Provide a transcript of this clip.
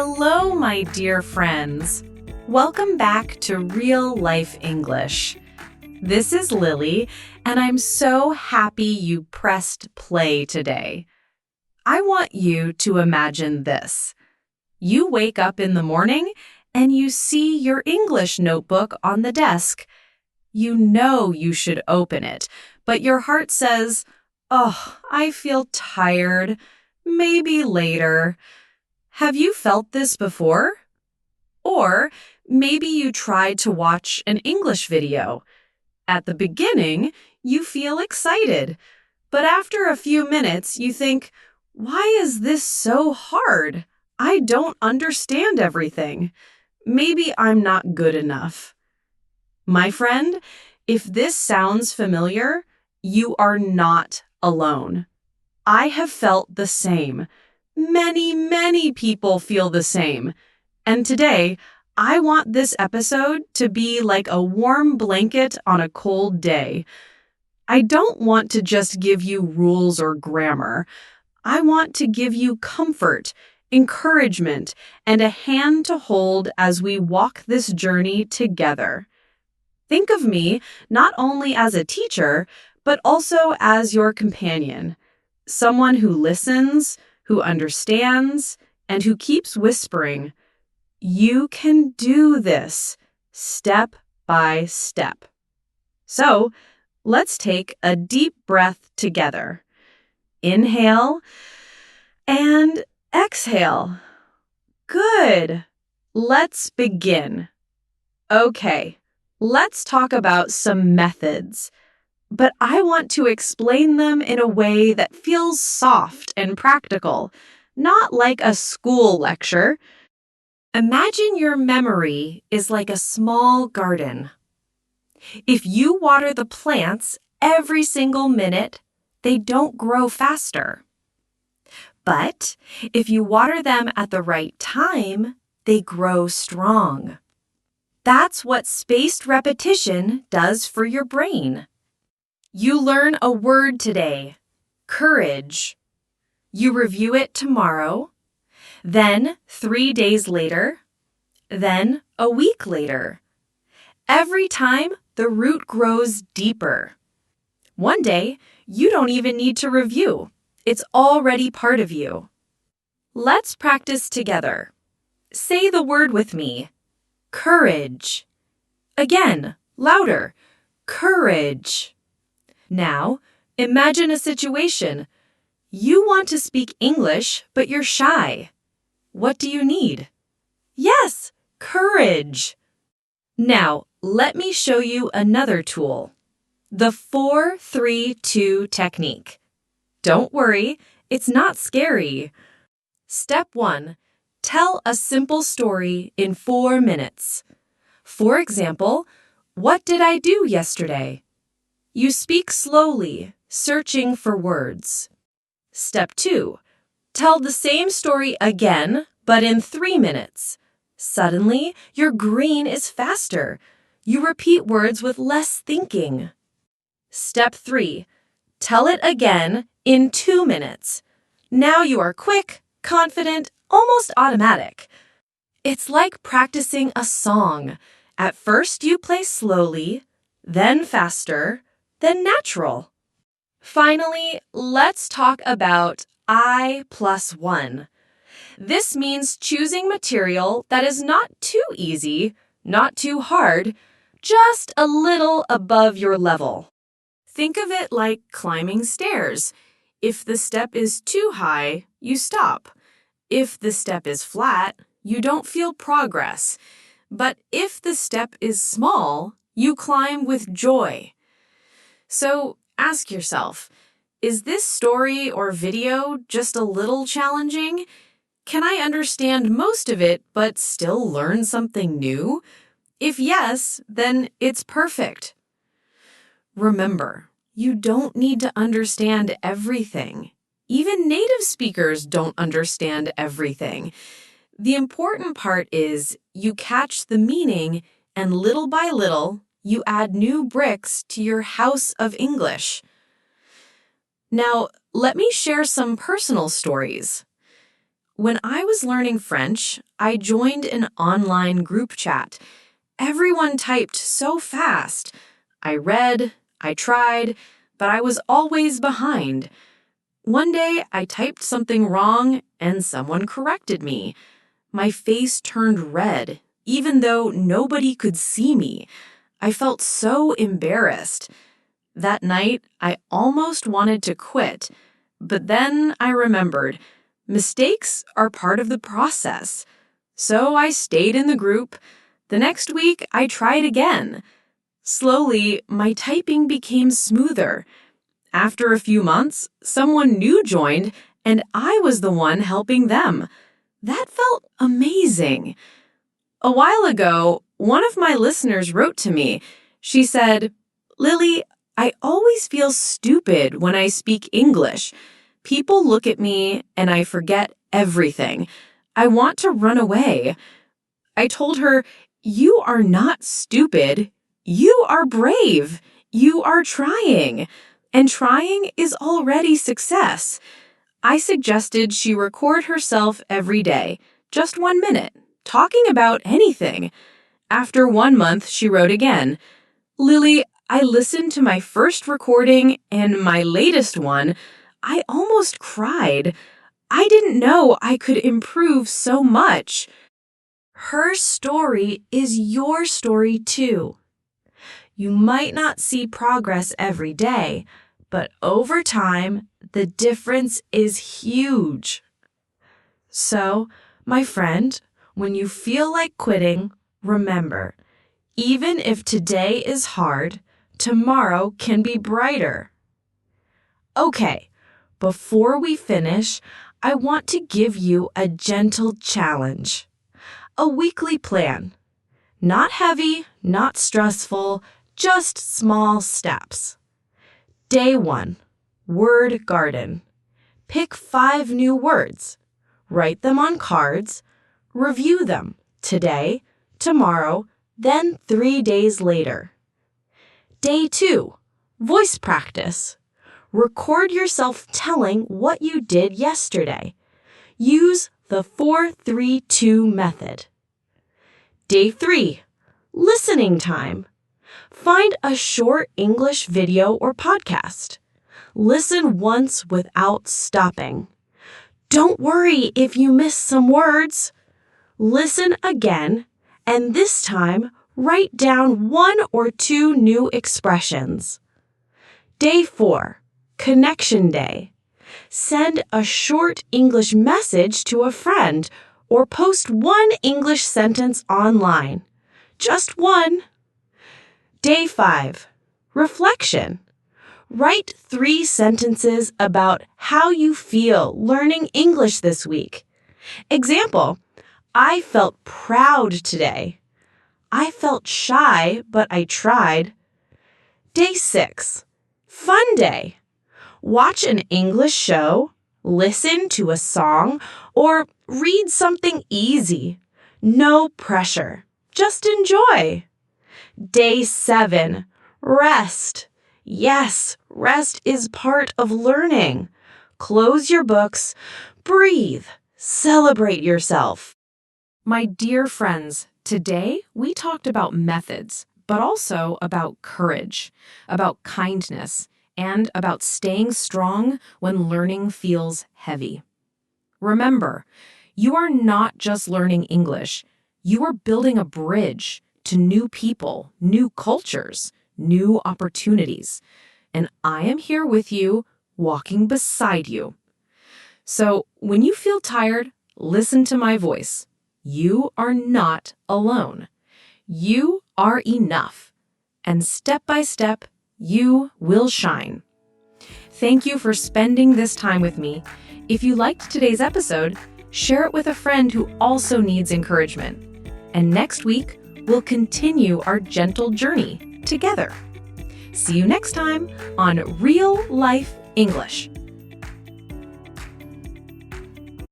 Hello, my dear friends. Welcome back to Real Life English. This is Lily, and I'm so happy you pressed play today. I want you to imagine this. You wake up in the morning and you see your English notebook on the desk. You know you should open it, but your heart says, "Oh, I feel tired. Maybe later." Have you felt this before? Or maybe you tried to watch an English video. At the beginning, you feel excited, but after a few minutes, you think, "Why is this so hard? I don't understand everything. Maybe I'm not good enough." My friend, if this sounds familiar, you are not alone. I have felt the same. Many people feel the same. And today, I want this episode to be like a warm blanket on a cold day. I don't want to just give you rules or grammar. I want to give you comfort, encouragement, and a hand to hold as we walk this journey together. Think of me not only as a teacher, but also as your companion, someone who listens, who understands, and who keeps whispering, "You can do this, step by step." So, let's take a deep breath together. Inhale and exhale. Good. Let's begin. Okay, let's talk about some methods. But I want to explain them in a way that feels soft and practical, not like a school lecture. Imagine your memory is like a small garden. If you water the plants every single minute, they don't grow faster. But if you water them at the right time, they grow strong. That's what spaced repetition does for your brain. You learn a word today, courage. You review it tomorrow, then 3 days later, then a week later. Every time, the root grows deeper. One day, you don't even need to review. It's already part of you. Let's practice together. Say the word with me. Courage. Again, louder. Courage. Now, imagine a situation. You want to speak English, but you're shy. What do you need? Yes, courage. Now, let me show you another tool. The 4-3-2 technique. Don't worry, it's not scary. Step 1. Tell a simple story in 4 minutes. For example, what did I do yesterday? You speak slowly, searching for words. Step 2. Tell the same story again, but in 3 minutes. Suddenly, your green is faster. You repeat words with less thinking. Step 3. Tell it again in 2 minutes. Now you are quick, confident, almost automatic. It's like practicing a song. At first you play slowly, then faster, then natural. Finally, let's talk about I+1. This means choosing material that is not too easy, not too hard, just a little above your level. Think of it like climbing stairs. If the step is too high, you stop. If the step is flat, you don't feel progress. But if the step is small, you climb with joy. So ask yourself, is this story or video just a little challenging? Can I understand most of it but still learn something new? If yes, then it's perfect. Remember, you don't need to understand everything. Even native speakers don't understand everything. The important part is you catch the meaning and little by little, you add new bricks to your house of English. Now, let me share some personal stories. When I was learning French, I joined an online group chat. Everyone typed so fast. I read, I tried, but I was always behind. One day, I typed something wrong and someone corrected me. My face turned red, even though nobody could see me. I felt so embarrassed. That night, I almost wanted to quit, but then I remembered mistakes are part of the process. So I stayed in the group. The next week, I tried again. Slowly, my typing became smoother. After a few months, someone new joined, and I was the one helping them. That felt amazing. A while ago, one of my listeners wrote to me. She said, "Lily, I always feel stupid when I speak English. People look at me and I forget everything. I want to run away." I told her, "You are not stupid. You are brave. You are trying. And trying is already success." I suggested she record herself every day, just 1 minute, talking about anything. After 1 month, she wrote again, "Lily, I listened to my first recording and my latest one. I almost cried. I didn't know I could improve so much." Her story is your story too. You might not see progress every day, but over time, the difference is huge. So, my friend, when you feel like quitting, remember, even if today is hard, tomorrow can be brighter. Okay, before we finish, I want to give you a gentle challenge. A weekly plan. Not heavy, not stressful, just small steps. Day 1, word garden. Pick 5 new words. Write them on cards. Review them today, tomorrow, then 3 days later. Day 2, voice practice. Record yourself telling what you did yesterday. Use the 4-3-2 method. Day 3, listening time. Find a short English video or podcast. Listen once without stopping. Don't worry if you miss some words. Listen again, and this time, write down 1 or 2 new expressions. Day 4, connection day. Send a short English message to a friend or post 1 English sentence online. Just 1. Day 5, reflection. Write 3 sentences about how you feel learning English this week. Example, I felt proud today. I felt shy, but I tried. Day 6, fun day. Watch an English show, listen to a song, or read something easy. No pressure. Just enjoy. Day 7, rest. Yes, rest is part of learning. Close your books, breathe, celebrate yourself. My dear friends, today we talked about methods, but also about courage, about kindness, and about staying strong when learning feels heavy. Remember, you are not just learning English. You are building a bridge to new people, new cultures, new opportunities. And I am here with you, walking beside you. So when you feel tired, listen to my voice. You are not alone. You are enough. And step by step, you will shine. Thank you for spending this time with me. If you liked today's episode, share it with a friend who also needs encouragement. And next week, we'll continue our gentle journey together. See you next time on Real Life English.